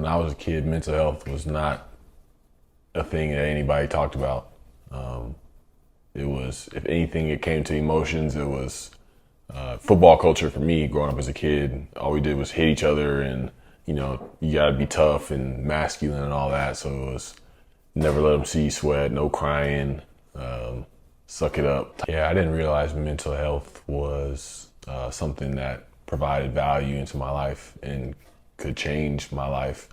When I was a kid, mental health was not a thing that anybody talked about. It was, if anything, it came to emotions. It was football culture for me growing up as a kid. All we did was hit each other, and you got to be tough and masculine and all that. So it was never let them see you sweat, no crying, suck it up. Yeah, I didn't realize mental health was something that provided value into my life and could change my life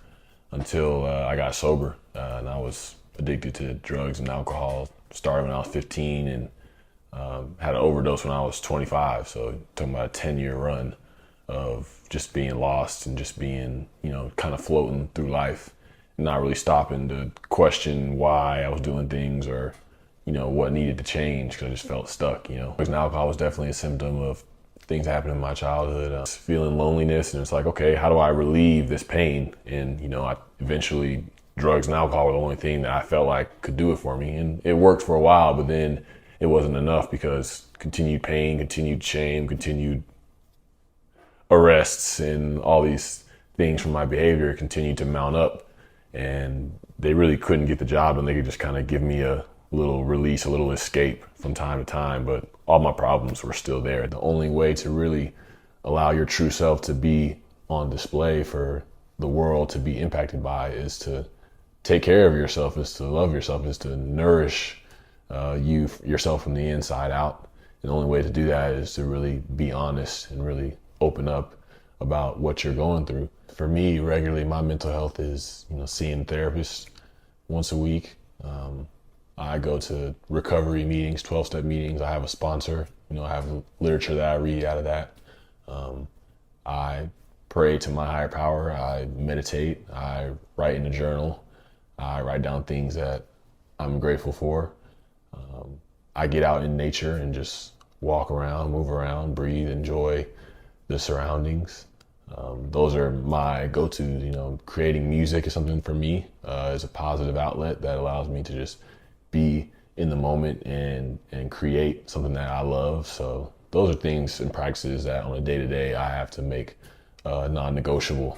until I got sober. And I was addicted to drugs and alcohol. Started when I was 15 and had an overdose when I was 25. So talking about a 10-year run of just being lost and just being, kind of floating through life, not really stopping to question why I was doing things or, what needed to change, because I just felt stuck, Drugs and alcohol was definitely a symptom of things happening in my childhood. I was feeling loneliness, and it's like, okay, how do I relieve this pain? And, I eventually, drugs and alcohol were the only thing that I felt like could do it for me. And it worked for a while, but then it wasn't enough, because continued pain, continued shame, continued arrests, and all these things from my behavior continued to mount up. And they really couldn't get the job, and they could just kind of give me a little release, a little escape from time to time, but all my problems were still there. The only way to really allow your true self to be on display for the world to be impacted by is to take care of yourself, is to love yourself, is to nourish yourself from the inside out. And the only way to do that is to really be honest and really open up about what you're going through. For me, regularly, my mental health is, seeing therapists once a week. I go to recovery meetings, 12-step meetings. I have a sponsor. I have literature that I read out of that. I pray to my higher power. I meditate. I write in a journal. I write down things that I'm grateful for. I get out in nature and just walk around, move around, breathe, enjoy the surroundings. Those are my go-tos. Creating music is something for me, is a positive outlet that allows me to just be in the moment and create something that I love. So those are things and practices that on a day-to-day I have to make non-negotiable.